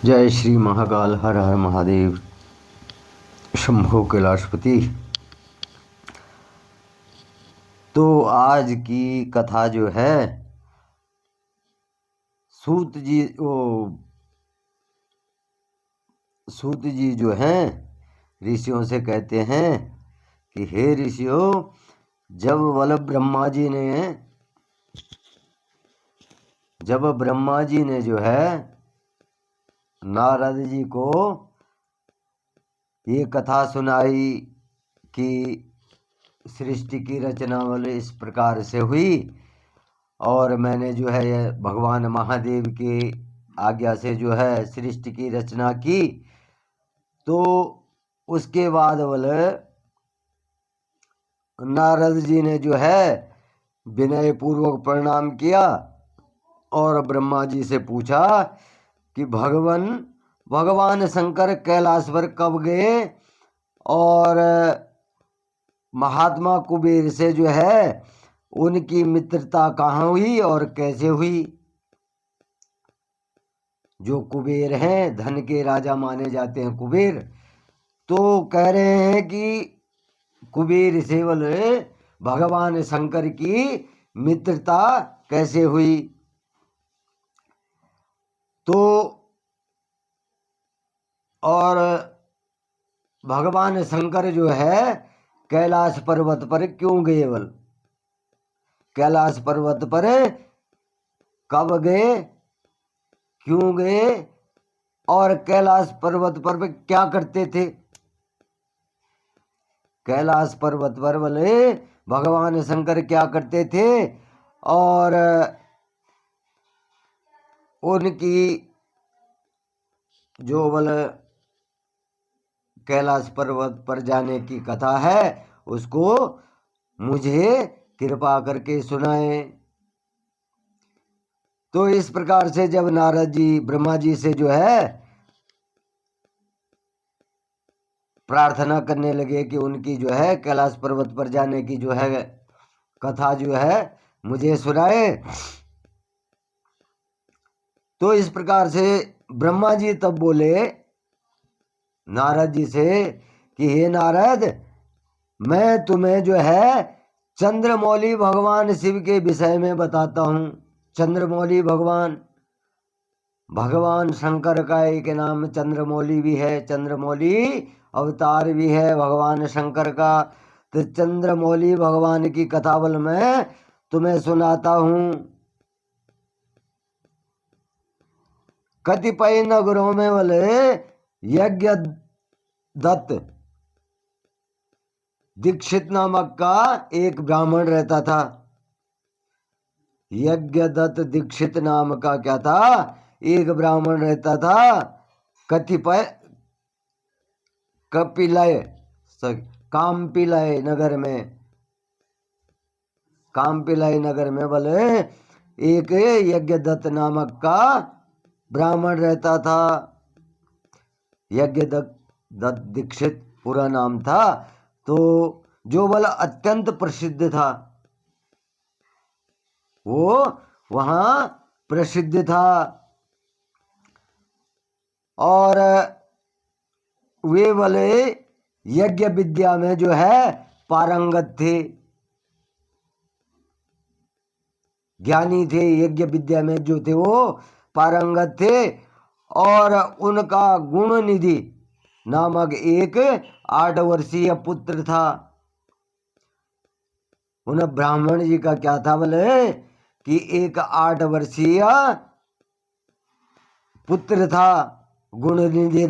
जय श्री महाकाल, हर हर महादेव, शंभो कैलाशपति। तो आज की कथा जो है, सूत जी जो हैं ऋषियों से कहते हैं कि हे ऋषियों, जब ब्रह्मा जी ने जो है नारद जी को ये कथा सुनाई कि सृष्टि की रचना वाले इस प्रकार से हुई और मैंने जो है ये भगवान महादेव की आज्ञा से जो है सृष्टि की रचना की, तो उसके बाद बोले नारद जी ने जो है विनय पूर्वक प्रणाम किया और ब्रह्मा जी से पूछा कि भगवान शंकर कैलाश पर कब गए और महात्मा कुबेर से जो है उनकी मित्रता कहाँ हुई और कैसे हुई। जो कुबेर हैं, धन के राजा माने जाते हैं कुबेर, तो कह रहे हैं कि कुबेर से बोले भगवान शंकर की मित्रता कैसे हुई। तो और भगवान शंकर जो है कैलाश पर्वत पर क्यों गए, बोल कैलाश पर्वत पर कब गए, क्यों गए और कैलाश पर्वत पर क्या करते थे। कैलाश पर्वत पर बोले भगवान शंकर क्या करते थे और उनकी जो बोले कैलाश पर्वत पर जाने की कथा है उसको मुझे कृपा करके सुनाए। तो इस प्रकार से जब नारद जी ब्रह्मा जी से जो है प्रार्थना करने लगे कि उनकी जो है कैलाश पर्वत पर जाने की जो है कथा जो है मुझे सुनाए, तो इस प्रकार से ब्रह्मा जी तब बोले नारद जी से कि हे नारद, मैं तुम्हें जो है चंद्रमौली भगवान शिव के विषय में बताता हूँ। चंद्रमौली भगवान शंकर का एक नाम चंद्रमौली भी है, चंद्रमौली अवतार भी है भगवान शंकर का। तो चंद्रमौली भगवान की कथा बल मैं तुम्हें सुनाता हूँ। कतिपय नगरों में बोले यज्ञ दत्त दीक्षित नामक का एक ब्राह्मण रहता था। यज्ञ दत्त दीक्षित नाम का क्या था, एक ब्राह्मण रहता था। कतिपय कामपिलय नगर में बोले एक यज्ञ दत्त नामक का ब्राह्मण रहता था। यज्ञ दत्त दीक्षित पूरा नाम था, तो जो बोला अत्यंत प्रसिद्ध था, वो वहां प्रसिद्ध था और वे बोले यज्ञ विद्या में जो है पारंगत थे, ज्ञानी थे। यज्ञ विद्या में जो थे वो पारंगत थे और उनका गुण निधि नामक एक 8 वर्षीय पुत्र था। उन ब्राह्मण जी का क्या था बोले कि एक 8 वर्षीय पुत्र था। गुणनिधि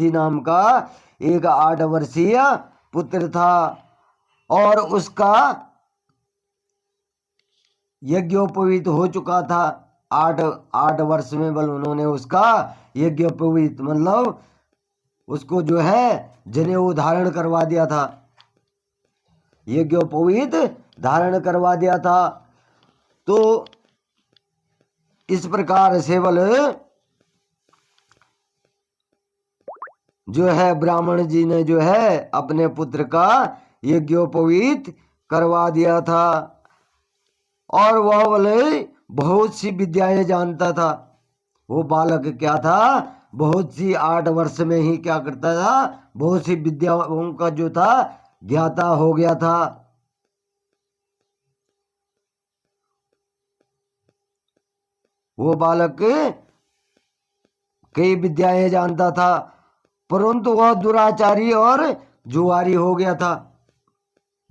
नाम का एक 8 वर्षीय पुत्र था और उसका यज्ञोपवीत हो चुका था। 8 वर्ष में बल उन्होंने उसका यज्ञोपवीत मतलब उसको जो है जनेऊ धारण करवा दिया था, यज्ञोपवीत धारण करवा दिया था। तो इस प्रकार से बल जो है ब्राह्मण जी ने जो है अपने पुत्र का यज्ञोपवीत करवा दिया था और वह बोले बहुत सी विद्याएं जानता था। वो बालक क्या था, बहुत सी 8 वर्ष में ही क्या करता था, बहुत सी विद्याओं का जो था ज्ञाता हो गया था। वो बालक कई विद्याएं जानता था, परंतु वह दुराचारी और जुआरी हो गया था।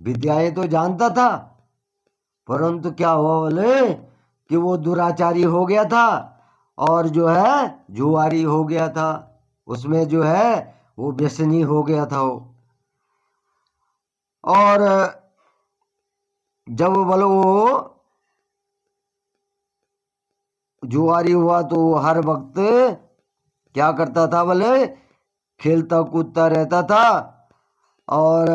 विद्याएं तो जानता था, परंतु क्या हुआ बोले कि वो दुराचारी हो गया था और जो है जुआरी हो गया था। उसमें जो है वो व्यसनी हो गया था वो। और जब बोलो वो जुआरी हुआ तो वो हर वक्त क्या करता था बोले, खेलता कूदता रहता था और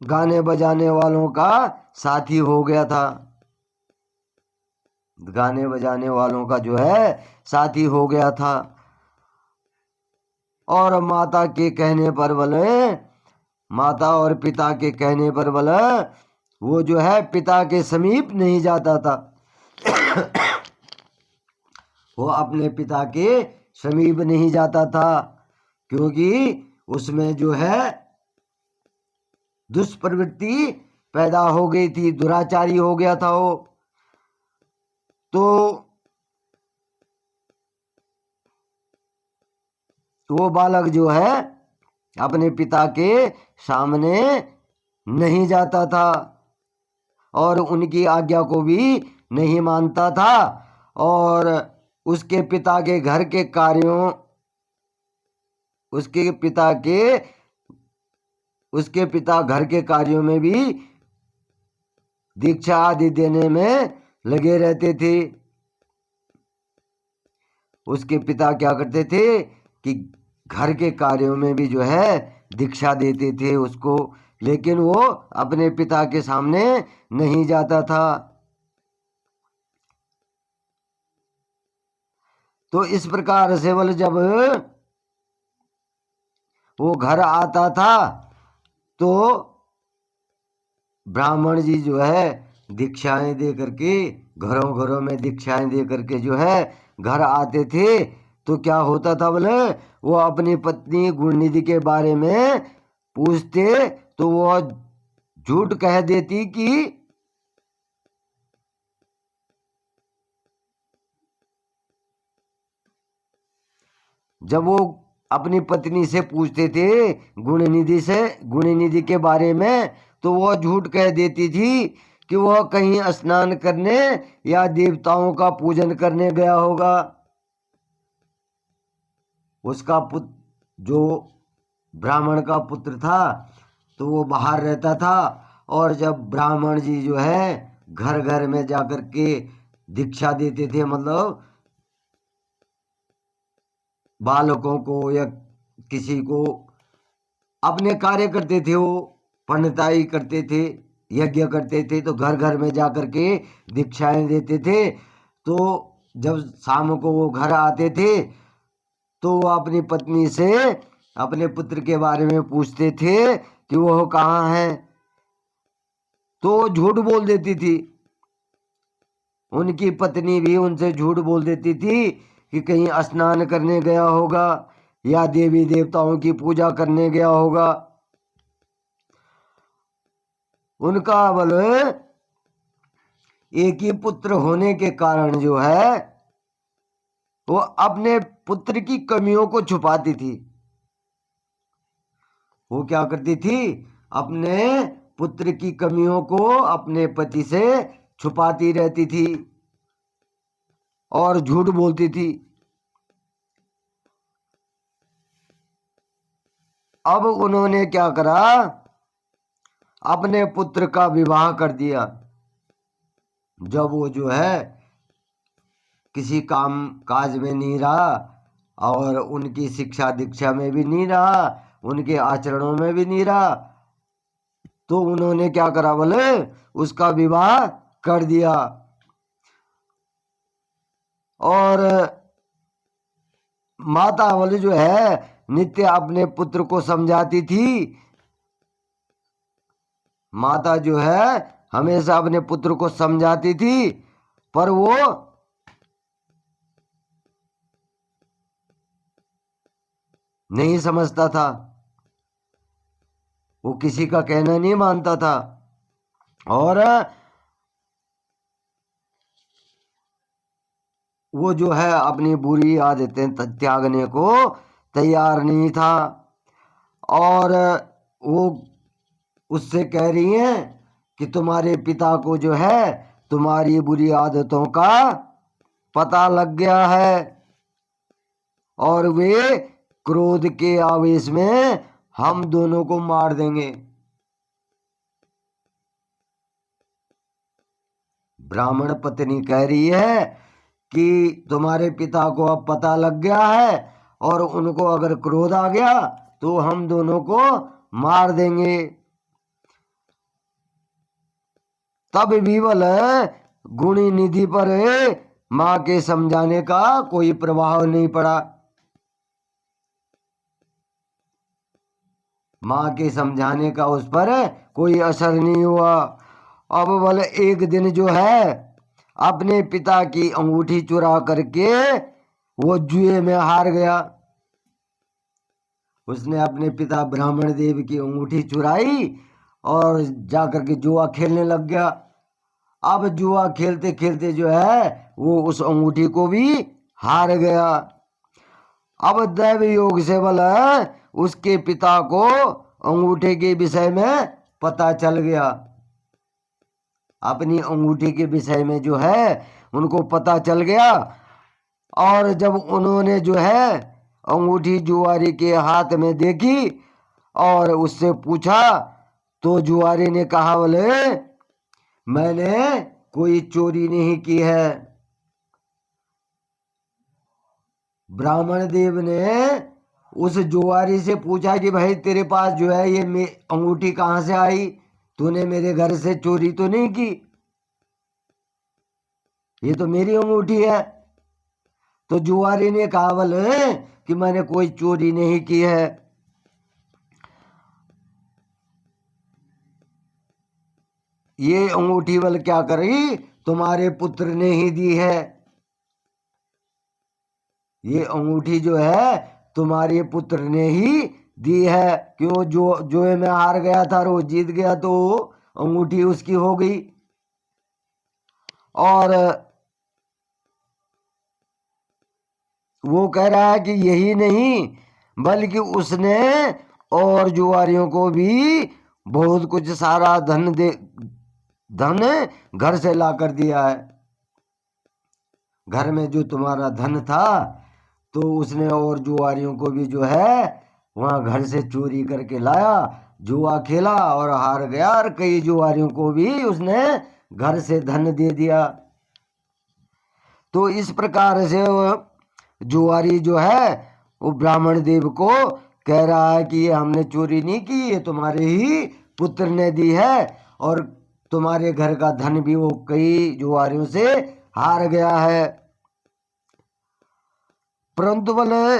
गाने बजाने वालों का साथी हो गया था। गाने बजाने वालों का जो है साथी हो गया था। और माता के कहने पर बोले, माता और पिता के कहने पर बोले वो जो है पिता के समीप नहीं जाता था। वो अपने पिता के समीप नहीं जाता था, क्योंकि उसमें जो है दुष्प्रवृत्ति पैदा हो गई थी, दुराचारी हो गया था वो। तो वो बालक जो है अपने पिता के सामने नहीं जाता था और उनकी आज्ञा को भी नहीं मानता था और उसके पिता के घर के कार्यों, उसके पिता घर के कार्यों में भी दीक्षा आदि देने में लगे रहते थे। उसके पिता क्या करते थे कि घर के कार्यों में भी जो है दीक्षा देते थे उसको, लेकिन वो अपने पिता के सामने नहीं जाता था। तो इस प्रकार से बोले जब वो घर आता था तो ब्राह्मण जी जो है दीक्षाएं दे करके, घरों घरों में दीक्षाएं दे करके जो है घर आते थे। तो क्या होता था बोले, वो अपनी पत्नी गुणनिधि के बारे में पूछते तो वो झूठ कह देती कि जब वो अपनी पत्नी से पूछते थे गुणनिधि के बारे में, तो वह झूठ कह देती थी कि वह कहीं स्नान करने या देवताओं का पूजन करने गया होगा। उसका पुत्र जो ब्राह्मण का पुत्र था तो वो बाहर रहता था, और जब ब्राह्मण जी जो है घर घर में जाकर के दीक्षा देते थे, मतलब बालकों को या किसी को अपने कार्य करते थे, वो पंडिताई करते थे, यज्ञ करते थे, तो घर घर में जाकर के दीक्षाएं देते थे। तो जब शाम को वो घर आते थे तो वो अपनी पत्नी से अपने पुत्र के बारे में पूछते थे कि वो कहाँ है, तो झूठ बोल देती थी। उनकी पत्नी भी उनसे झूठ बोल देती थी कि कहीं स्नान करने गया होगा या देवी देवताओं की पूजा करने गया होगा। उनका बोले एक ही पुत्र होने के कारण जो है वो अपने पुत्र की कमियों को छुपाती थी। वो क्या करती थी, अपने पुत्र की कमियों को अपने पति से छुपाती रहती थी और झूठ बोलती थी। अब उन्होंने क्या करा, अपने पुत्र का विवाह कर दिया। जब वो जो है किसी काम काज में नहीं रहा और उनकी शिक्षा दीक्षा में भी नहीं रहा, उनके आचरणों में भी नहीं रहा, तो उन्होंने क्या करा बोले, उसका विवाह कर दिया। और माता बोले जो है नित्य अपने पुत्र को समझाती थी। माता जो है हमेशा अपने पुत्र को समझाती थी पर वो नहीं समझता था, वो किसी का कहना नहीं मानता था और वो जो है अपनी बुरी आदतें त्यागने को तैयार नहीं था। और वो उससे कह रही हैं कि तुम्हारे पिता को जो है तुम्हारी बुरी आदतों का पता लग गया है और वे क्रोध के आवेश में हम दोनों को मार देंगे। ब्राह्मण पत्नी कह रही है कि तुम्हारे पिता को अब पता लग गया है और उनको अगर क्रोध आ गया तो हम दोनों को मार देंगे। तब बीबल गुणी निधि पर मां के समझाने का कोई प्रभाव नहीं पड़ा। मां के समझाने का उस पर कोई असर नहीं हुआ। अब बोले एक दिन जो है अपने पिता की अंगूठी चुरा करके वो जुए में हार गया। उसने अपने पिता ब्राह्मण देव की अंगूठी चुराई और जाकर के जुआ खेलने लग गया। अब जुआ खेलते खेलते जो है वो उस अंगूठी को भी हार गया। अब दैव योग से बोला उसके पिता को अंगूठे के विषय में पता चल गया। अपनी अंगूठी के विषय में जो है उनको पता चल गया और जब उन्होंने जो है अंगूठी जुआरी के हाथ में देखी और उससे पूछा तो जुआरी ने कहा बोले मैंने कोई चोरी नहीं की है। ब्राह्मण देव ने उस जुआरी से पूछा कि भाई तेरे पास जो है ये अंगूठी कहाँ से आई, तूने मेरे घर से चोरी तो नहीं की, ये तो मेरी अंगूठी है। तो जुआरी ने कहा बोले कि मैंने कोई चोरी नहीं की है। ये अंगूठी बल क्या करी तुम्हारे पुत्र ने ही दी है। ये अंगूठी जो है तुम्हारे पुत्र ने ही दी है। क्यों जो मैं हार गया था और वो जीत गया तो अंगूठी उसकी हो गई। और वो कह रहा है कि यही नहीं बल्कि उसने और जुआरियों को भी बहुत कुछ सारा धन घर से ला कर दिया है। घर में जो तुम्हारा धन था तो उसने और जुआरियों को भी जो है वहां घर से चोरी करके लाया, जुआ खेला और हार गया और कई जुआरियों को भी उसने घर से धन दे दिया। तो इस प्रकार से जुआरी जो है वो ब्राह्मण देव को कह रहा है कि ये हमने चोरी नहीं की, ये तुम्हारे ही पुत्र ने दी है और तुम्हारे घर का धन भी वो कई जुआरियों से हार गया है। परंतु बोले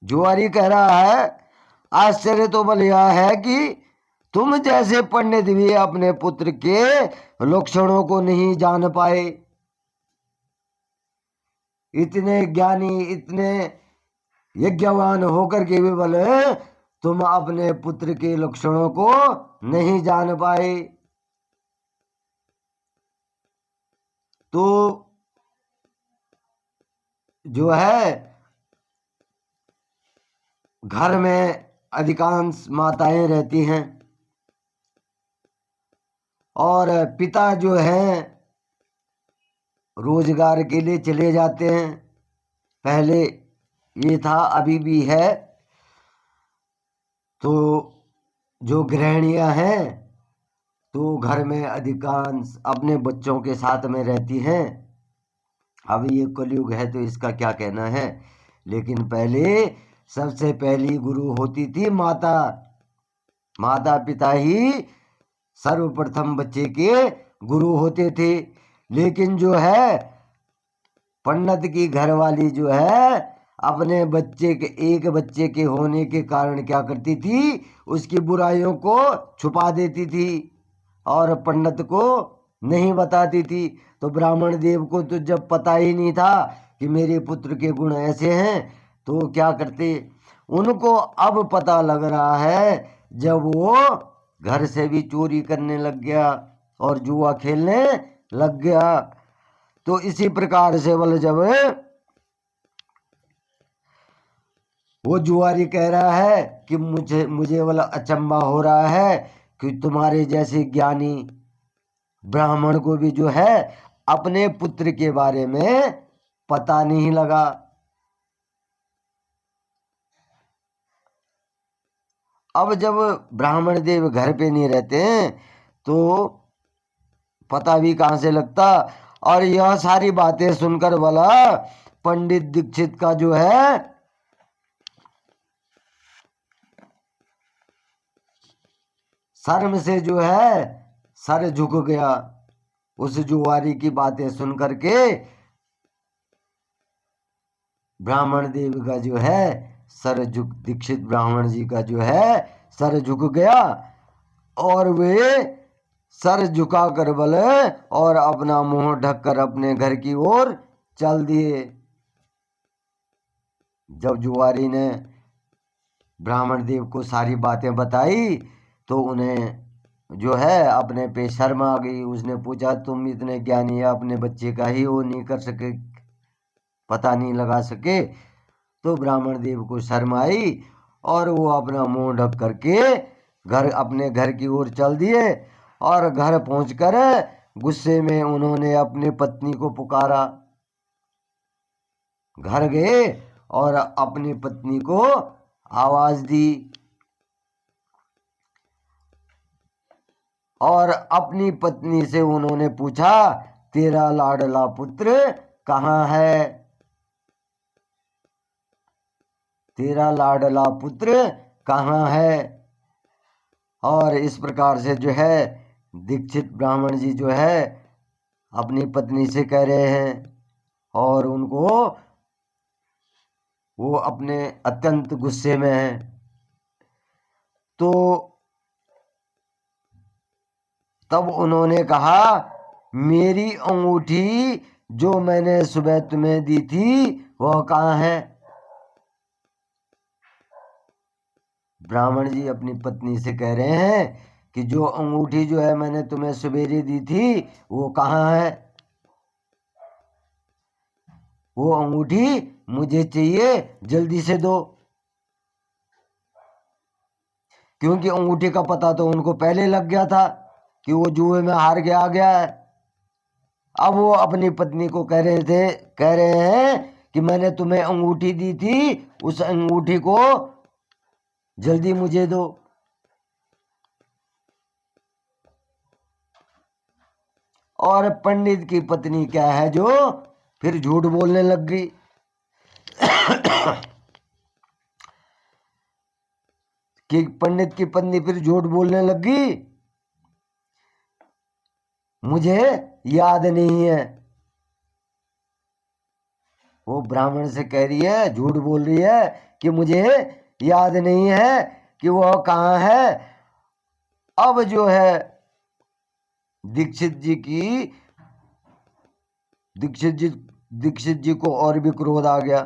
जुआरी कह रहा है आश्चर्य तो बोले यह है कि तुम जैसे पंडित भी अपने पुत्र के लक्षणों को नहीं जान पाए। इतने ज्ञानी इतने यज्ञवान होकर के भी बोले तुम अपने पुत्र के लक्षणों को नहीं जान पाए। तो जो है घर में अधिकांश माताएं रहती हैं और पिता जो हैं रोजगार के लिए चले जाते हैं। पहले ये था अभी भी है। तो जो गृहिणियां हैं तो घर में अधिकांश अपने बच्चों के साथ में रहती हैं। अभी ये कलयुग है तो इसका क्या कहना है, लेकिन पहले सबसे पहली गुरु होती थी माता। माता पिता ही सर्वप्रथम बच्चे के गुरु होते थे। लेकिन जो है पंडित की घरवाली जो है अपने बच्चे के एक बच्चे के होने के कारण क्या करती थी उसकी बुराइयों को छुपा देती थी और पंडित को नहीं बताती थी। तो ब्राह्मण देव को तो जब पता ही नहीं था कि मेरे पुत्र के गुण ऐसे हैं, तो वो क्या करते, उनको अब पता लग रहा है जब वो घर से भी चोरी करने लग गया और जुआ खेलने लग गया। तो इसी प्रकार से बोले जब वो जुआरी कह रहा है कि मुझे मुझे वाला अचंभा हो रहा है कि तुम्हारे जैसे ज्ञानी ब्राह्मण को भी जो है अपने पुत्र के बारे में पता नहीं लगा। अब जब ब्राह्मण देव घर पे नहीं रहते हैं तो पता भी कहां से लगता। और यह सारी बातें सुनकर बोला पंडित दीक्षित का जो है शर्म से जो है सर झुक गया। उस जुआरी की बातें सुन करके ब्राह्मण देव का जो है सर झुक, दीक्षित ब्राह्मण जी का जो है सर झुक गया और वे सर झुका कर बोले और अपना मुंह ढककर अपने घर की ओर चल दिए। जब जुआरी ने ब्राह्मण देव को सारी बातें बताई तो उन्हें जो है अपने पे शर्म आ गई। उसने पूछा तुम इतने ज्ञानी है, अपने बच्चे का ही वो नहीं कर सके, पता नहीं लगा सके। तो ब्राह्मण देव को शर्म आई और वो अपना मुंह ढक करके अपने घर की ओर चल दिए। और घर पहुंचकर गुस्से में उन्होंने अपनी पत्नी को पुकारा। घर गए और अपनी पत्नी को आवाज दी और अपनी पत्नी से उन्होंने पूछा तेरा लाडला पुत्र कहाँ है, तेरा लाडला पुत्र कहाँ है। और इस प्रकार से जो है दीक्षित ब्राह्मण जी जो है अपनी पत्नी से कह रहे हैं और उनको वो अपने अत्यंत गुस्से में हैं। तो तब उन्होंने कहा मेरी अंगूठी जो मैंने सुबह तुम्हें दी थी वह कहाँ है। ब्राह्मण जी अपनी पत्नी से कह रहे हैं कि जो अंगूठी जो है मैंने तुम्हें सवेरे दी थी वो कहाँ है, वो अंगूठी मुझे चाहिए, जल्दी से दो। क्योंकि अंगूठी का पता तो उनको पहले लग गया था कि वो जुए में हार गया आ गया है। अब वो अपनी पत्नी को कह रहे हैं कि मैंने तुम्हें अंगूठी दी थी, उस अंगूठी को जल्दी मुझे दो। और पंडित की पत्नी क्या है जो फिर झूठ बोलने लग गई। कि पंडित की पत्नी फिर झूठ बोलने लगी, मुझे याद नहीं है। वो ब्राह्मण से कह रही है, झूठ बोल रही है कि मुझे याद नहीं है कि वह कहाँ है। अब जो है दीक्षित जी को और भी क्रोध आ गया।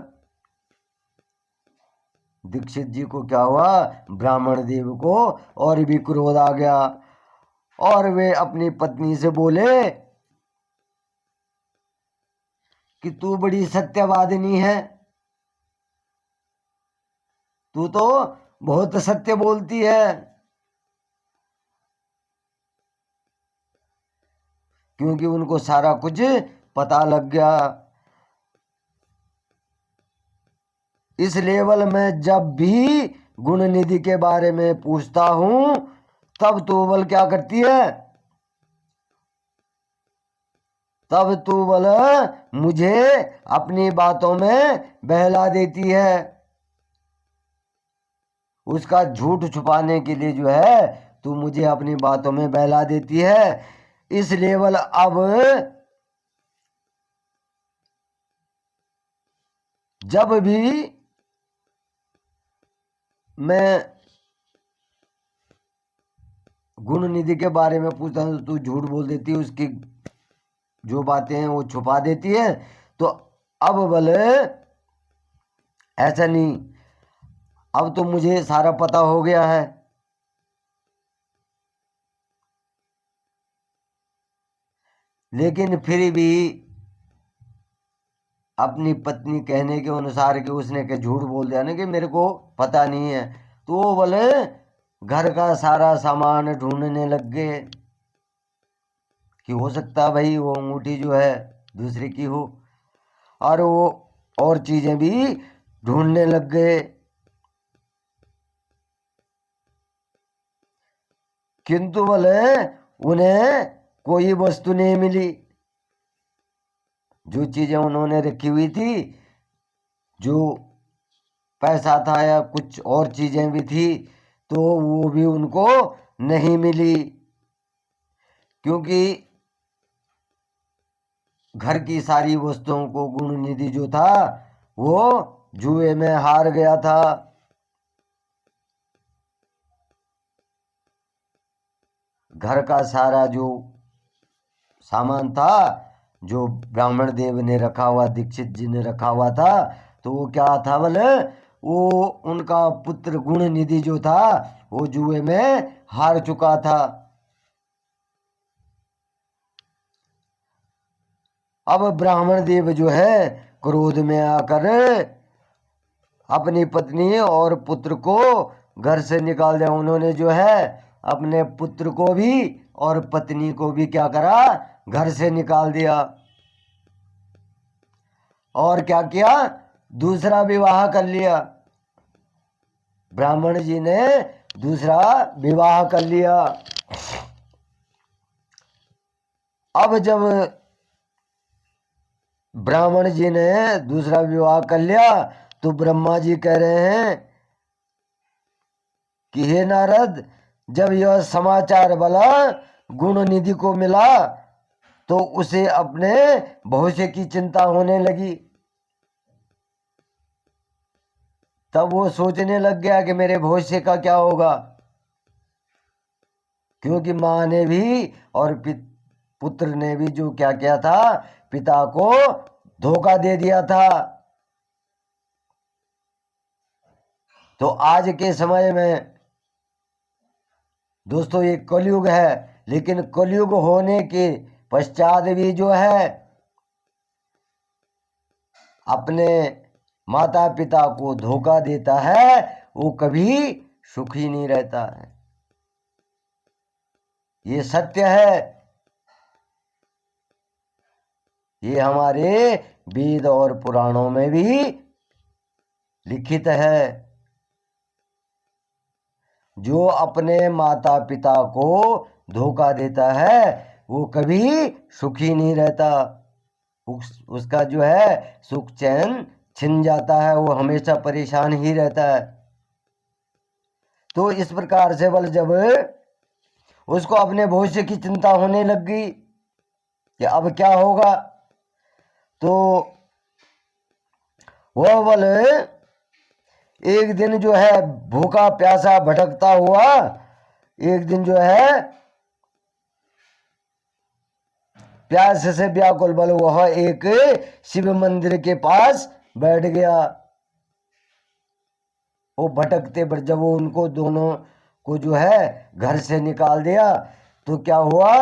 दीक्षित जी को क्या हुआ, ब्राह्मण देव को और भी क्रोध आ गया और वे अपनी पत्नी से बोले कि तू बड़ी सत्यवादिनी है, तू तो बहुत सत्य बोलती है। क्योंकि उनको सारा कुछ पता लग गया। इस लेवल में जब भी गुण निधि के बारे में पूछता हूं तब तो बल क्या करती है, तब तो बल मुझे अपनी बातों में बहला देती है। उसका झूठ छुपाने के लिए जो है तू मुझे अपनी बातों में बहला देती है। इस लेवल अब जब भी मैं गुण निधि के बारे में पूछता हूं तो तू झूठ बोल देती है, उसकी जो बातें हैं वो छुपा देती है। तो अब बोले ऐसा नहीं, अब तो मुझे सारा पता हो गया है। लेकिन फिर भी अपनी पत्नी कहने के अनुसार कि उसने के झूठ बोल दिया ना कि मेरे को पता नहीं है, तो वो बोले घर का सारा सामान ढूंढने लग गए कि हो सकता भाई वो अंगूठी जो है दूसरे की हो, और वो और चीजें भी ढूंढने लग गए, किंतु बोले उन्हें कोई वस्तु नहीं मिली। जो चीजें उन्होंने रखी हुई थी, जो पैसा था या कुछ और चीजें भी थी, तो वो भी उनको नहीं मिली, क्योंकि घर की सारी वस्तुओं को गुण निधि जो था वो जुए में हार गया था। घर का सारा जो सामान था जो ब्राह्मण देव ने रखा हुआ, दीक्षित जी ने रखा हुआ था, तो वो क्या था बोले, वो उनका पुत्र गुण निधि जो था वो जुए में हार चुका था। अब ब्राह्मण देव जो है क्रोध में आकर अपनी पत्नी और पुत्र को घर से निकाल दिया। उन्होंने जो है अपने पुत्र को भी और पत्नी को भी क्या करा, घर से निकाल दिया। और क्या किया, दूसरा विवाह कर लिया। ब्राह्मण जी ने दूसरा विवाह कर लिया। अब जब ब्राह्मण जी ने दूसरा विवाह कर लिया तो ब्रह्मा जी कह रहे हैं कि हे नारद, जब यह समाचार वाला गुण निधि को मिला तो उसे अपने भविष्य की चिंता होने लगी। तब वो सोचने लग गया कि मेरे भविष्य का क्या होगा, क्योंकि माँ ने भी और पुत्र ने भी जो क्या किया था, पिता को धोखा दे दिया था। तो आज के समय में दोस्तों ये कलयुग है, लेकिन कलयुग होने के पश्चात भी जो है अपने माता पिता को धोखा देता है, वो कभी सुखी नहीं रहता है। ये सत्य है, ये हमारे वेद और पुराणों में भी लिखित है। जो अपने माता पिता को धोखा देता है वो कभी सुखी नहीं रहता, उसका जो है सुख चैन छिन जाता है, वो हमेशा परेशान ही रहता है। तो इस प्रकार से बल जब उसको अपने भविष्य की चिंता होने लग गई कि अब क्या होगा, तो वह बल एक दिन जो है भूखा प्यासा भटकता हुआ, एक दिन जो है प्यास से व्याकुल बल वह एक शिव मंदिर के पास बैठ गया। वो भटकते जब वो उनको दोनों को जो है घर से निकाल दिया तो क्या हुआ,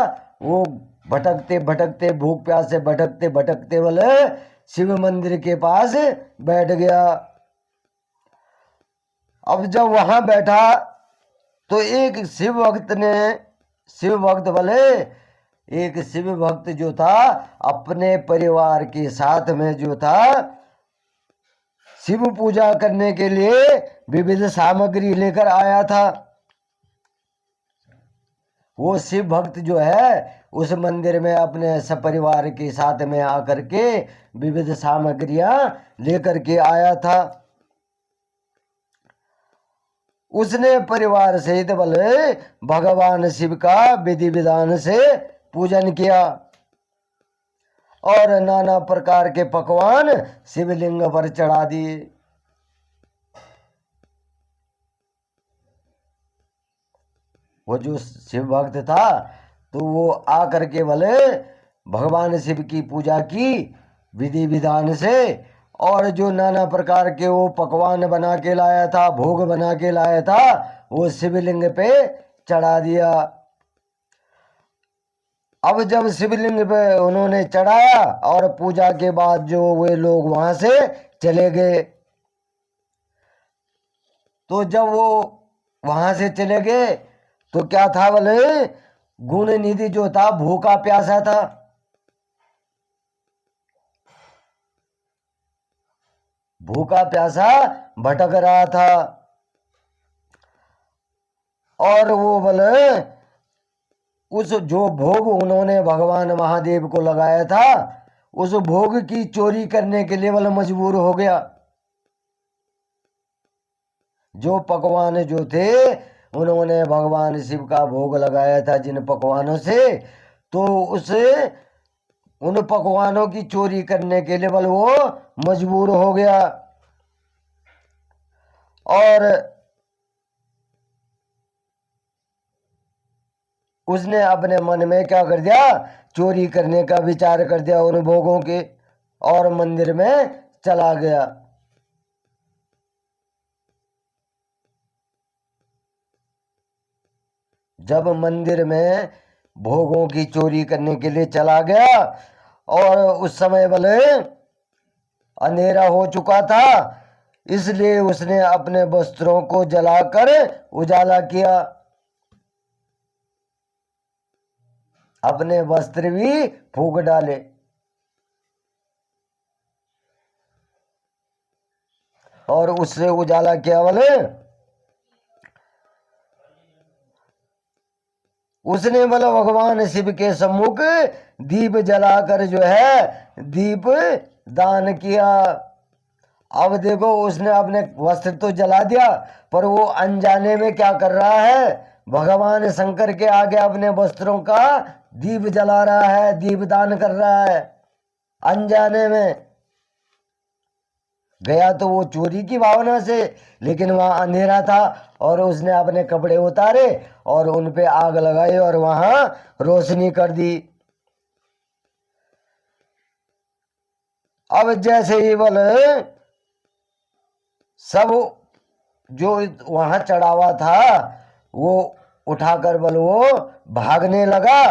वो भटकते भटकते भूख प्यास से भटकते भटकते वाले शिव मंदिर के पास बैठ गया। अब जब वहां बैठा तो एक शिव भक्त वाले एक शिव भक्त जो था अपने परिवार के साथ में जो था शिव पूजा करने के लिए विविध सामग्री लेकर आया था। वो शिव भक्त जो है उस मंदिर में अपने सपरिवार के साथ में आकर के विविध सामग्रियां लेकर के आया था। उसने परिवार सहित बल भगवान शिव का विधि विधान से पूजन किया और नाना प्रकार के पकवान शिवलिंग पर चढ़ा दिए। वो जो शिव भक्त था तो वो आकर के बोले भगवान शिव की पूजा की विधि विधान से, और जो नाना प्रकार के वो पकवान बना के लाया था, भोग बना के लाया था, वो शिवलिंग पे चढ़ा दिया। अब जब शिवलिंग पे उन्होंने चढ़ाया और पूजा के बाद जो वे लोग वहां से चले गए, तो जब वो वहां से चले गए तो क्या था बोले, गुण निधि जो था भूखा प्यासा था। भूखा प्यासा भटक रहा था, और वो बोले उस जो भोग उन्होंने भगवान महादेव को लगाया था, उस भोग की चोरी करने के लिए बोले मजबूर हो गया। जो पकवान जो थे उन्होंने भगवान शिव का भोग लगाया था जिन पकवानों से, तो उसे उन पकवानों की चोरी करने के लिए बोले वो मजबूर हो गया। और उसने अपने मन में क्या कर दिया, चोरी करने का विचार कर दिया उन भोगों के, और मंदिर में चला गया। जब मंदिर में भोगों की चोरी करने के लिए चला गया, और उस समय बोले अंधेरा हो चुका था, इसलिए उसने अपने वस्त्रों को जलाकर उजाला किया। अपने वस्त्र भी फूंक डाले, और उससे उजाला किया बोले उसने बोला भगवान शिव के सम्मुख दीप जलाकर जो है दीप दान किया। अब देखो उसने अपने वस्त्र तो जला दिया, पर वो अनजाने में क्या कर रहा है, भगवान शंकर के आगे अपने वस्त्रों का दीप जला रहा है, दीप दान कर रहा है अनजाने में। गया तो वो चोरी की भावना से, लेकिन वहां अंधेरा था, और उसने अपने कपड़े उतारे और उन पे आग लगाई और वहां रोशनी कर दी। अब जैसे ही बोले सब जो वहां चढ़ा हुआ था वो उठाकर बोले वो भागने लगा,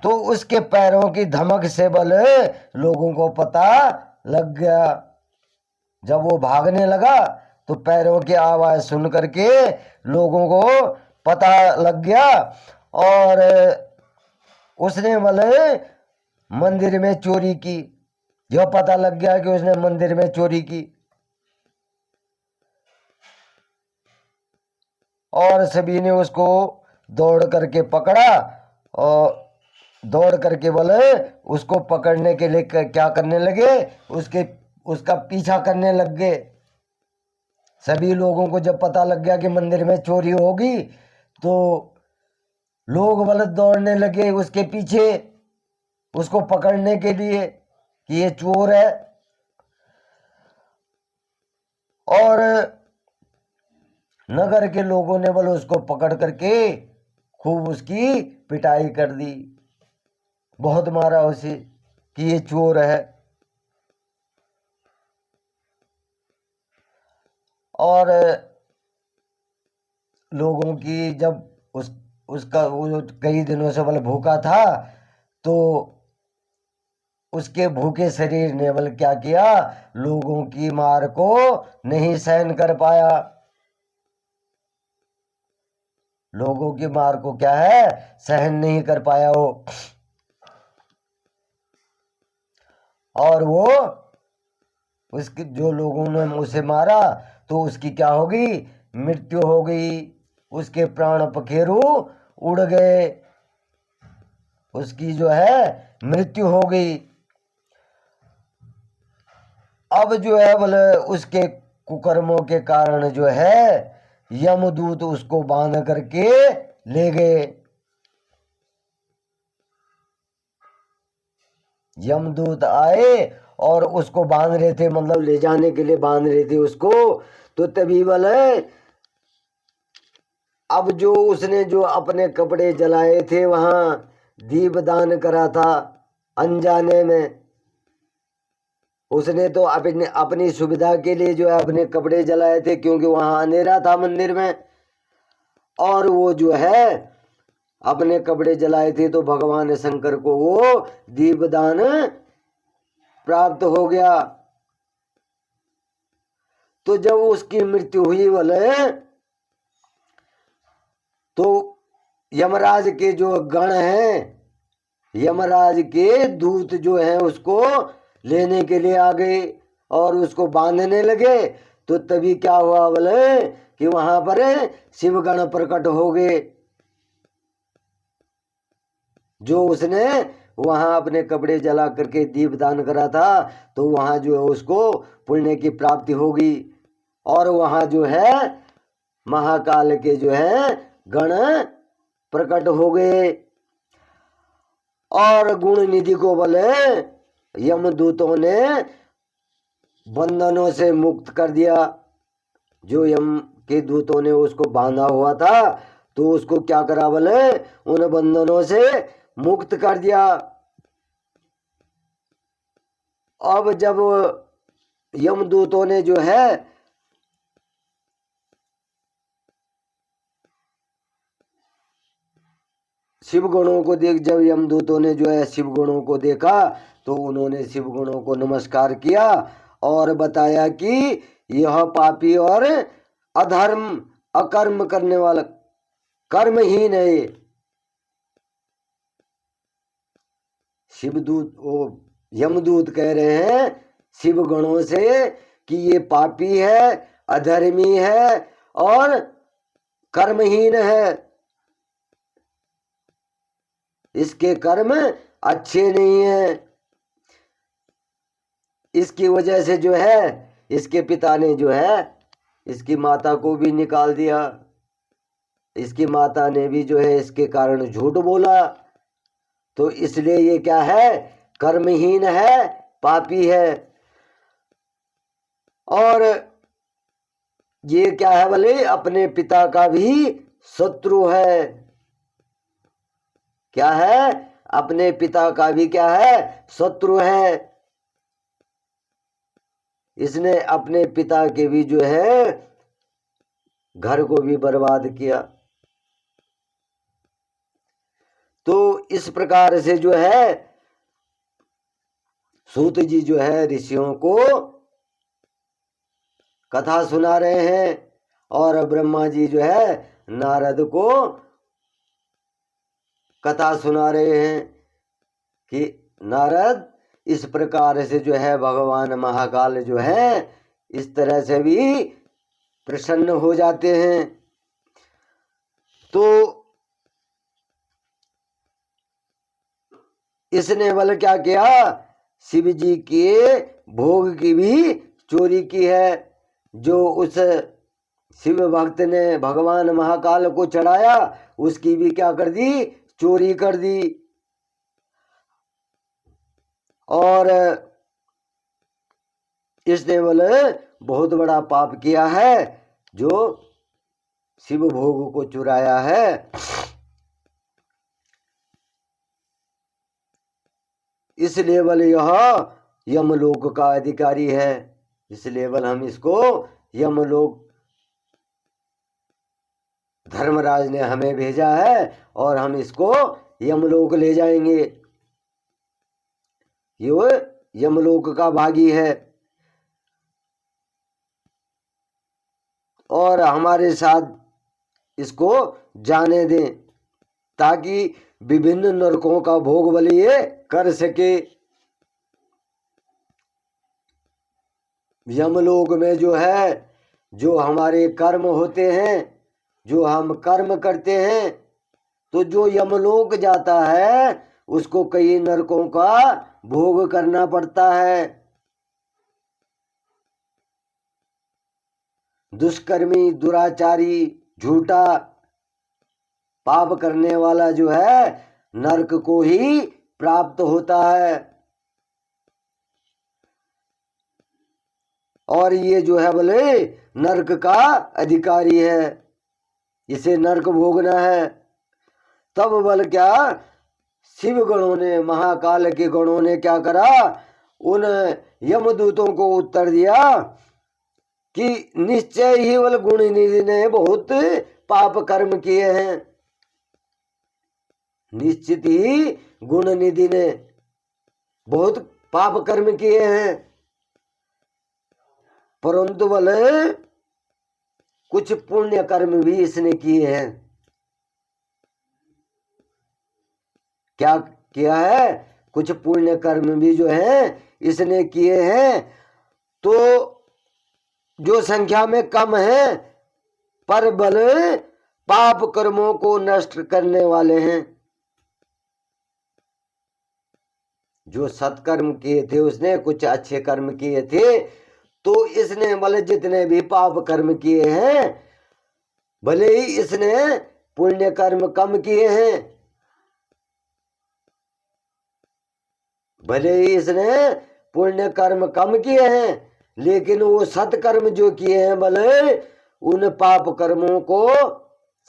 तो उसके पैरों की धमक से बोले लोगों को पता लग गया। जब वो भागने लगा तो पैरों की आवाज सुन करके लोगों को पता लग गया, और उसने बोले मंदिर में चोरी की। जो पता लग गया कि उसने मंदिर में चोरी की, और सभी ने उसको दौड़ करके पकड़ा, और दौड़ करके बोले उसको पकड़ने के लिए क्या करने लगे, उसका पीछा करने लग गए। सभी लोगों को जब पता लग गया कि मंदिर में चोरी होगी, तो लोग बोले दौड़ने लगे उसके पीछे उसको पकड़ने के लिए कि ये चोर है। और नगर के लोगों ने बोले उसको पकड़ करके खूब उसकी पिटाई कर दी, बहुत मारा उसे कि ये चोर है। और लोगों की जब उसका वो कई दिनों से बोले भूखा था, तो उसके भूखे शरीर ने बल क्या किया, लोगों की मार को नहीं सहन कर पाया। लोगों की मार को क्या है, सहन नहीं कर पाया वो, और वो उसके जो लोगों ने उसे मारा तो उसकी क्या होगी, मृत्यु हो गई। उसके प्राण पखेरु उड़ गए, उसकी जो है मृत्यु हो गई। अब जो है बोले उसके कुकर्मों के कारण जो है यमदूत उसको बांध करके ले गए। यमदूत आए और उसको बांध रहे थे, मतलब ले जाने के लिए बांध रहे थे उसको, तो तभी बोले अब जो उसने जो अपने कपड़े जलाए थे वहां दीपदान करा था अनजाने में, उसने तो अपने अपनी सुविधा के लिए जो है अपने कपड़े जलाए थे, क्योंकि वहां अंधेरा था मंदिर में। और वो जो है अपने कपड़े जलाए थे, तो भगवान शंकर को वो दीपदान प्राप्त हो गया। तो जब उसकी मृत्यु हुई बोले, तो यमराज के जो गण हैं, यमराज के दूत जो हैं उसको लेने के लिए आ गए और उसको बांधने लगे। तो तभी क्या हुआ बोले कि वहां पर शिवगण प्रकट हो गए। जो उसने वहां अपने कपड़े जला करके दीपदान करा था, तो वहां जो है उसको पुण्य की प्राप्ति होगी। और वहां जो है महाकाल के जो है गण प्रकट हो गए। और गुण निधि को बोले यमदूतों ने बंधनों से मुक्त कर दिया। जो यम के दूतों ने उसको बांधा हुआ था, तो उसको क्या करा बोले उन बंधनों से मुक्त कर दिया। अब जब यमदूतों ने जो है शिव गुणों को देख, जब यमदूतों ने जो है शिव गुणों को देखा, तो उन्होंने शिव गुणों को नमस्कार किया और बताया कि यह पापी और अधर्म अकर्म करने वाला कर्महीन है। शिवदूत वो यमदूत कह रहे हैं शिव गणों से कि ये पापी है, अधर्मी है और कर्महीन है, इसके कर्म अच्छे नहीं है। इसकी वजह से जो है इसके पिता ने जो है इसकी माता को भी निकाल दिया। इसकी माता ने भी जो है इसके कारण झूठ बोला। तो इसलिए ये क्या है, कर्महीन है, पापी है। और ये क्या है बोले अपने पिता का भी शत्रु है। क्या है, अपने पिता का भी क्या है, शत्रु है। इसने अपने पिता के भी जो है घर को भी बर्बाद किया। तो इस प्रकार से जो है सूत जी जो है ऋषियों को कथा सुना रहे हैं और ब्रह्मा जी जो है नारद को कथा सुना रहे हैं कि नारद इस प्रकार से जो है भगवान महाकाल जो है इस तरह से भी प्रसन्न हो जाते हैं। तो इसने बल क्या किया, शिव जी के भोग की भी चोरी की है। जो उस शिव भक्त ने भगवान महाकाल को चढ़ाया उसकी भी क्या कर दी, चोरी कर दी। और इसने बोले बहुत बड़ा पाप किया है जो शिव भोग को चुराया है। इसलिए बोले यह यमलोक का अधिकारी है, इसलिए बोले हम इसको यमलोक धर्मराज ने हमें भेजा है और हम इसको यमलोक ले जाएंगे। ये यमलोक का भागी है और हमारे साथ इसको जाने दें ताकि विभिन्न नरकों का भोग बलि ये कर सके। यमलोक में जो है जो हमारे कर्म होते हैं, जो हम कर्म करते हैं, तो जो यमलोक जाता है उसको कई नरकों का भोग करना पड़ता है। दुष्कर्मी, दुराचारी, झूठा पाप करने वाला जो है नरक को ही प्राप्त होता है। और ये जो है बोले नरक का अधिकारी है। इसे नरक भोगना है। तब बल क्या, शिव गणों ने, महाकाल के गणों ने क्या करा, उन यमदूतों को उत्तर दिया कि निश्चय ही बल गुणनिधि ने बहुत पाप कर्म किए हैं। निश्चित ही गुणनिधि ने बहुत पाप कर्म किए हैं, परंतु बल कुछ पुण्य कर्म भी इसने किए हैं। क्या किया है, कुछ पुण्य कर्म भी जो है इसने किए हैं, तो जो संख्या में कम है, पर बल पाप कर्मों को नष्ट करने वाले हैं। जो सत्कर्म किए थे उसने, कुछ अच्छे कर्म किए थे, तो इसने बल जितने भी पाप कर्म किए हैं, भले ही इसने पुण्य कर्म कम किए हैं, भले ही इसने पुण्य कर्म कम किए हैं, लेकिन वो सत्कर्म जो किए हैं भले उन पाप कर्मों को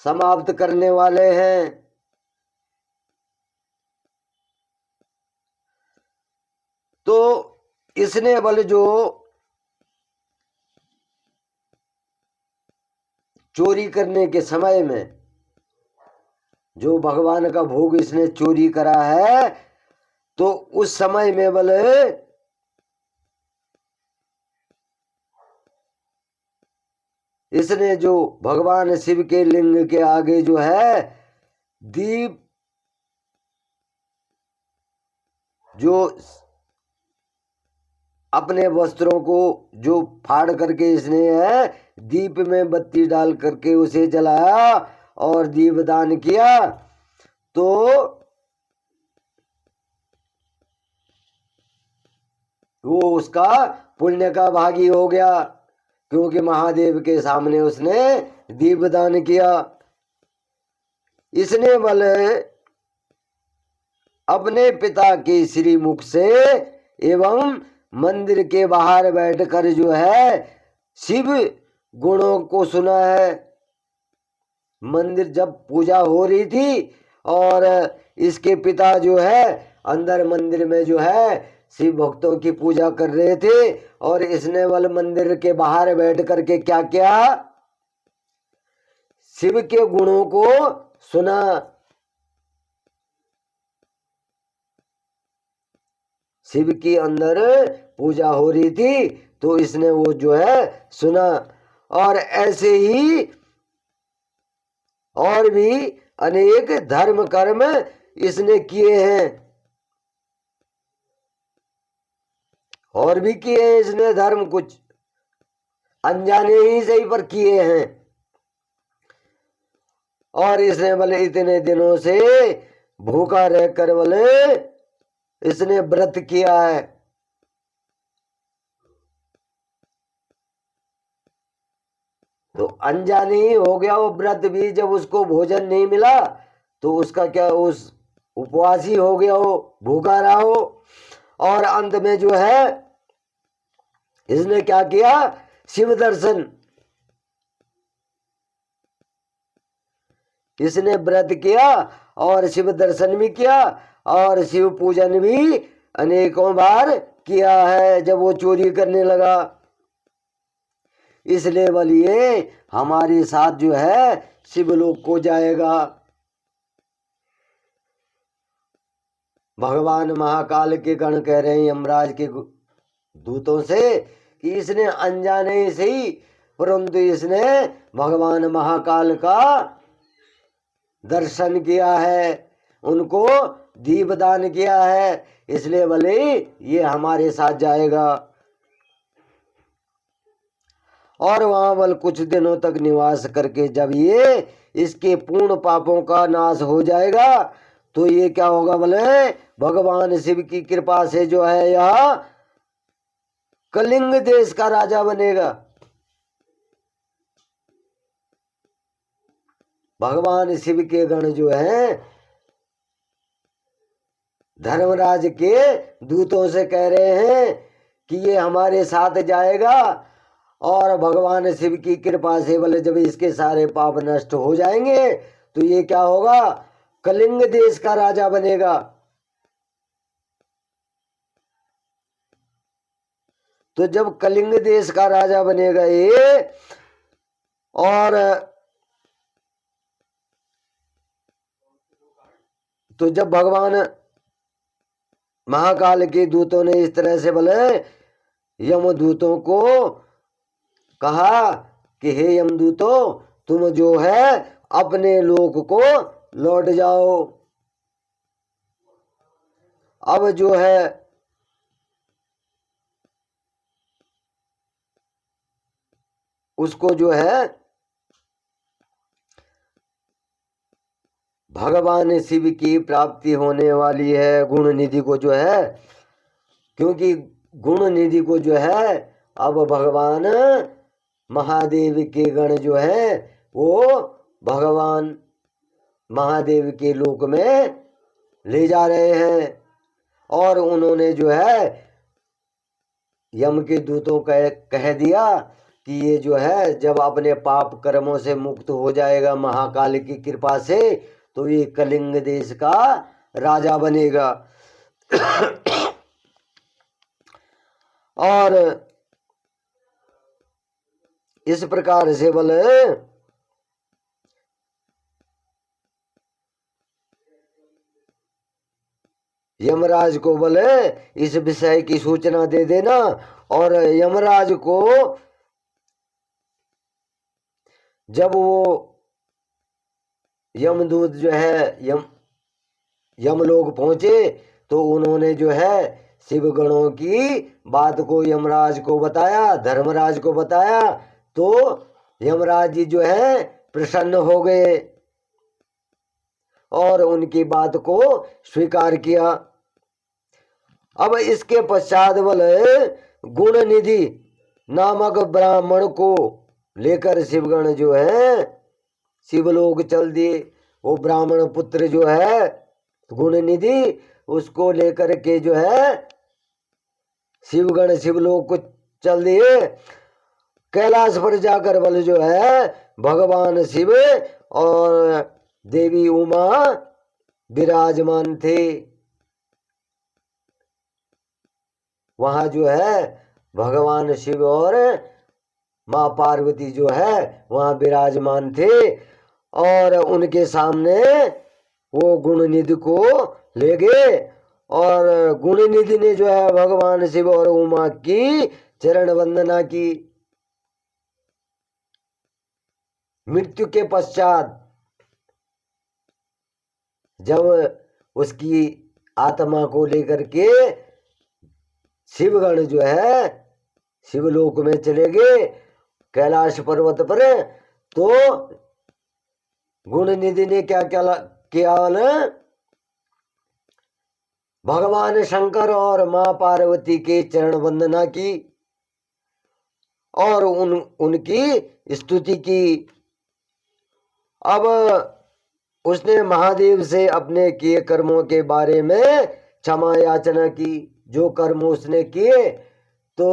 समाप्त करने वाले हैं। तो इसने बल जो चोरी करने के समय में, जो भगवान का भोग इसने चोरी करा है, तो उस समय में बल इसने जो भगवान शिव के लिंग के आगे जो है दीप, जो अपने वस्त्रों को जो फाड़ करके इसने है दीप में बत्ती डाल करके उसे जलाया और दीपदान किया, तो वो उसका पुण्य का भागी हो गया, क्योंकि महादेव के सामने उसने दीपदान किया। इसने बल अपने पिता के श्रीमुख से एवं मंदिर के बाहर बैठकर जो है शिव गुणों को सुना है। मंदिर जब पूजा हो रही थी और इसके पिता जो है अंदर मंदिर में जो है शिव भक्तों की पूजा कर रहे थे, और इसने बल मंदिर के बाहर बैठ करके क्या किया, शिव के गुणों को सुना। शिव की अंदर पूजा हो रही थी, तो इसने वो जो है सुना। और ऐसे ही और भी अनेक धर्म कर्म इसने किए हैं, और भी किए हैं इसने धर्म, कुछ अनजाने ही सही पर किए हैं। और इसने बोले इतने दिनों से भूखा रहकर बोले इसने व्रत किया है। तो अनजाने ही हो गया वो व्रत भी, जब उसको भोजन नहीं मिला तो उसका क्या, उस उपवासी हो गया, वो भूखा रहा हो। और अंत में जो है इसने क्या किया, शिव दर्शन, इसने व्रत किया और शिव दर्शन भी किया और शिव पूजन भी अनेकों बार किया है जब वो चोरी करने लगा। इसलिए बोलिए हमारे साथ जो है शिवलोक को जाएगा। भगवान महाकाल के गण कह रहे हैं यमराज के दूतों से कि इसने अनजाने से ही, परंतु इसने भगवान महाकाल का दर्शन किया है, उनको दीपदान किया है, इसलिए भले ये हमारे साथ जाएगा। और वहां बल कुछ दिनों तक निवास करके जब ये इसके पूर्ण पापों का नाश हो जाएगा तो ये क्या होगा बोले, भगवान शिव की कृपा से जो है यह कलिंग देश का राजा बनेगा। भगवान शिव के गण जो हैं धर्मराज के दूतों से कह रहे हैं कि ये हमारे साथ जाएगा और भगवान शिव की कृपा से बोले जब इसके सारे पाप नष्ट हो जाएंगे तो ये क्या होगा, कलिंग देश का राजा बनेगा। तो जब कलिंग देश का राजा बनेगा ये, और तो जब भगवान महाकाल के दूतों ने इस तरह से बोले यमदूतों को कहा कि हे यमदूतों, तुम जो है अपने लोक को लौट जाओ। अब जो है उसको जो है भगवान शिव की प्राप्ति होने वाली है, गुण निधि को जो है, क्योंकि गुण निधि को जो है अब भगवान महादेव के गण जो है वो भगवान महादेव के लोक में ले जा रहे हैं। और उन्होंने जो है यम के दूतों कह दिया कि ये जो है जब अपने पाप कर्मों से मुक्त हो जाएगा महाकाल की कृपा से तो ये कलिंग देश का राजा बनेगा। और इस प्रकार से बोले यमराज को बोले इस विषय की सूचना दे देना। और यमराज को जब वो यमदूत जो है यमलोक पहुंचे तो उन्होंने जो है शिवगणों की बात को यमराज को बताया, धर्मराज को बताया, तो यमराज जी जो है प्रसन्न हो गए और उनकी बात को स्वीकार किया। अब इसके पश्चात बोले गुण निधि नामक ब्राह्मण को लेकर शिवगण जो है शिवलोक चल दिए। वो ब्राह्मण पुत्र जो है गुण निधि उसको लेकर के जो है शिवगण शिवलोक को चल दिए। कैलाश पर जाकर बल जो है भगवान शिव और देवी उमा विराजमान थे। वहां जो है भगवान शिव और माँ पार्वती जो है वहां विराजमान थे और उनके सामने वो गुणनिधि को ले गए। और गुणनिधि ने जो है भगवान शिव और उमा की चरण वंदना की। मृत्यु के पश्चात जब उसकी आत्मा को लेकर के शिवगण जो है शिवलोक में चले गए कैलाश पर्वत पर, तो गुणनिधि ने क्या किया भगवान शंकर और माँ पार्वती के चरण वंदना की और उनकी स्तुति की। अब उसने महादेव से अपने किए कर्मों के बारे में क्षमा याचना की। जो कर्म उसने किए तो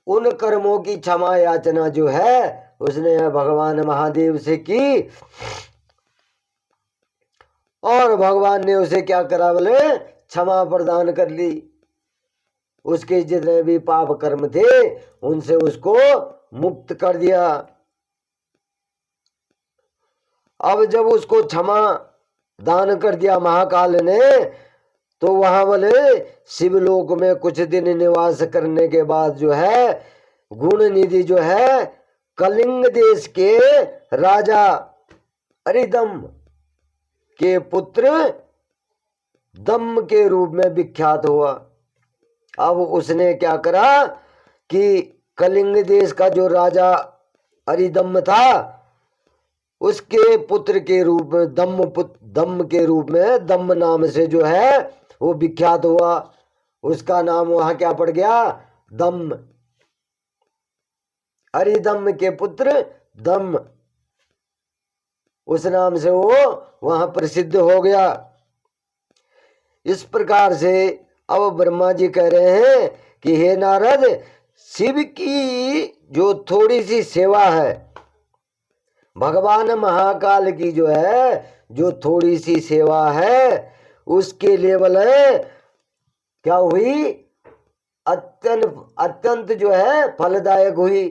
उन कर्मों की क्षमा याचना जो है उसने भगवान महादेव से की। और भगवान ने उसे क्या करा बोले क्षमा प्रदान कर ली। उसके जितने भी पाप कर्म थे उनसे उसको मुक्त कर दिया। अब जब उसको क्षमा दान कर दिया महाकाल ने, तो वहां बोले शिवलोक में कुछ दिन निवास करने के बाद जो है गुणनिधि जो है कलिंग देश के राजा अरिदम के पुत्र दम के रूप में विख्यात हुआ। अब उसने क्या करा कि कलिंग देश का जो राजा अरिदम था उसके पुत्र के रूप में दम के रूप में दम नाम से जो है वो विख्यात हुआ। उसका नाम वहां क्या पड़ गया दम। अरिदम के पुत्र दम, उस नाम से वो वहां प्रसिद्ध हो गया। इस प्रकार से अब ब्रह्मा जी कह रहे हैं कि हे नारद, शिव की जो थोड़ी सी सेवा है, भगवान महाकाल की जो है जो थोड़ी सी सेवा है, उसके लेवल है क्या हुई, अत्यंत अत्यंत जो है फलदायक हुई।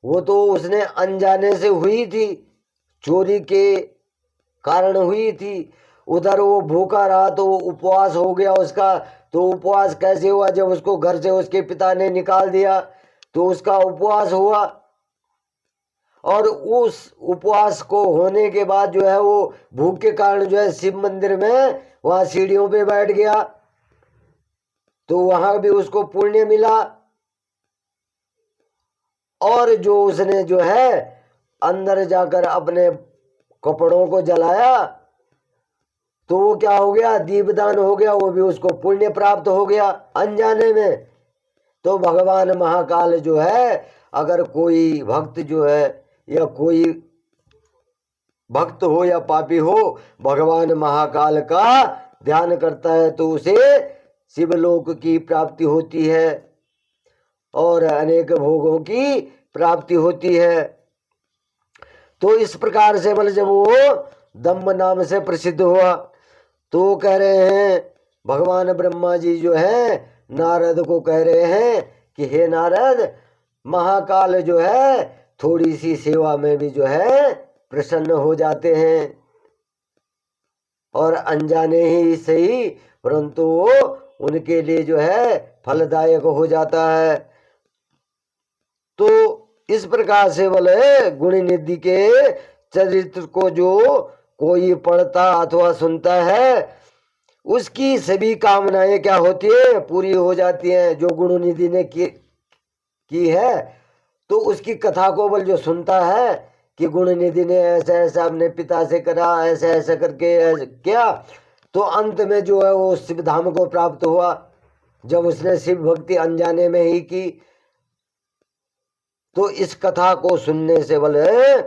वो तो उसने अनजाने से हुई थी, चोरी के कारण हुई थी। उधर वो भूखा रहा तो उपवास हो गया उसका। तो उपवास कैसे हुआ, जब उसको घर से उसके पिता ने निकाल दिया तो उसका उपवास हुआ। और उस उपवास को होने के बाद जो है वो भूख के कारण जो है शिव मंदिर में वहां सीढ़ियों पे बैठ गया, तो वहां भी उसको पुण्य मिला। और जो उसने जो है अंदर जाकर अपने कपड़ों को जलाया तो वो क्या हो गया, दीपदान हो गया, वो भी उसको पुण्य प्राप्त हो गया अनजाने में। तो भगवान महाकाल जो है, अगर कोई भक्त जो है या कोई भक्त हो या पापी हो, भगवान महाकाल का ध्यान करता है तो उसे शिवलोक की प्राप्ति होती है और अनेक भोगों की प्राप्ति होती है। तो इस प्रकार से मतलब जब वो दम्भ नाम से प्रसिद्ध हुआ तो कह रहे हैं भगवान ब्रह्मा जी जो है नारद को कह रहे हैं कि हे नारद, महाकाल जो है थोड़ी सी सेवा में भी जो है प्रसन्न हो जाते हैं और अनजाने ही सही परंतु वो उनके लिए जो है फलदायक हो जाता है। तो इस प्रकार से बोले गुण निधि के चरित्र को जो कोई पढ़ता अथवा सुनता है उसकी सभी कामनाएं क्या होती है, पूरी हो जाती हैं। जो गुण निधि ने की है तो उसकी कथा को बल जो सुनता है कि गुण निधि ने ऐसा ऐसा अपने पिता से करा, ऐसा ऐसा करके ऐसा किया, तो अंत में जो है वो शिव धाम को प्राप्त हुआ जब उसने शिव भक्ति अनजाने में ही की। तो इस कथा को सुनने से बोले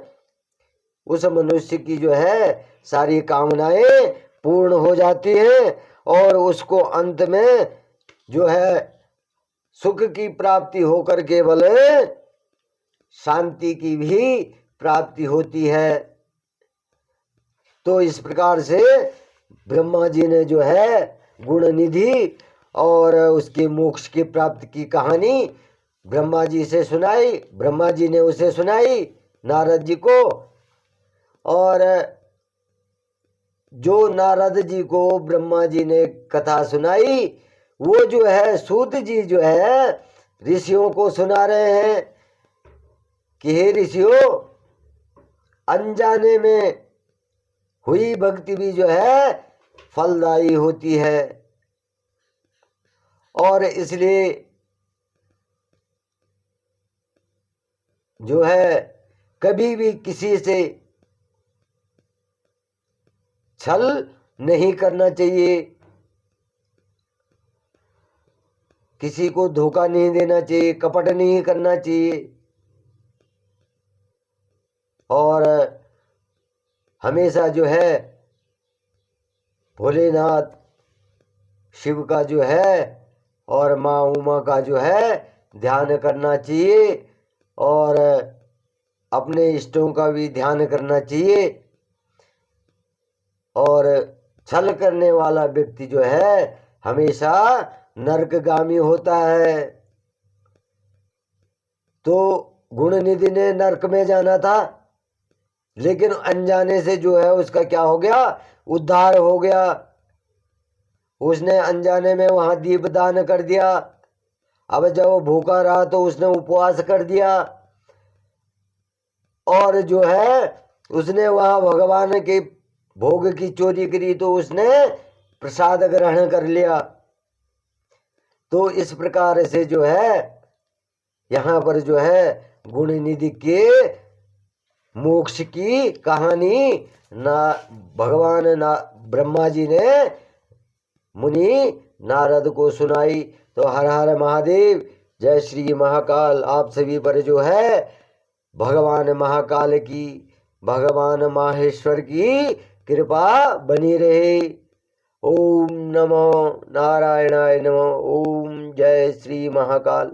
उस मनुष्य की जो है सारी कामनाएं पूर्ण हो जाती हैं और उसको अंत में जो है सुख की प्राप्ति होकर के बोले शांति की भी प्राप्ति होती है। तो इस प्रकार से ब्रह्मा जी ने जो है गुण निधि और उसके मोक्ष की प्राप्ति की कहानी ब्रह्मा जी से सुनाई, ब्रह्मा जी ने उसे सुनाई नारद जी को। और जो नारद जी को ब्रह्मा जी ने कथा सुनाई वो जो है सूत जी जो है ऋषियों को सुना रहे हैं कि हे ऋषियों, अनजाने में हुई भक्ति भी जो है फलदायी होती है और इसलिए जो है कभी भी किसी से छल नहीं करना चाहिए, किसी को धोखा नहीं देना चाहिए, कपट नहीं करना चाहिए और हमेशा जो है भोलेनाथ शिव का जो है और माँ उमा का जो है ध्यान करना चाहिए और अपने इष्टों का भी ध्यान करना चाहिए। और छल करने वाला व्यक्ति जो है हमेशा नरकगामी होता है। तो गुण निधि ने नरक में जाना था लेकिन अनजाने से जो है उसका क्या हो गया, उद्धार हो गया। उसने अनजाने में वहां दीपदान कर दिया। अब जब वो भूखा रहा तो उसने उपवास कर दिया और जो है उसने वहां भगवान के भोग की चोरी करी तो उसने प्रसाद ग्रहण कर लिया। तो इस प्रकार से जो है यहाँ पर जो है गुण निधि के मोक्ष की कहानी ना भगवान ना ब्रह्मा जी ने मुनि नारद को सुनाई। तो हर हर महादेव, जय श्री महाकाल। आप सभी पर जो है भगवान महाकाल की, भगवान माहेश्वर की कृपा बनी रहे। ओम नमो नारायणाय नमः। ओम जय श्री महाकाल।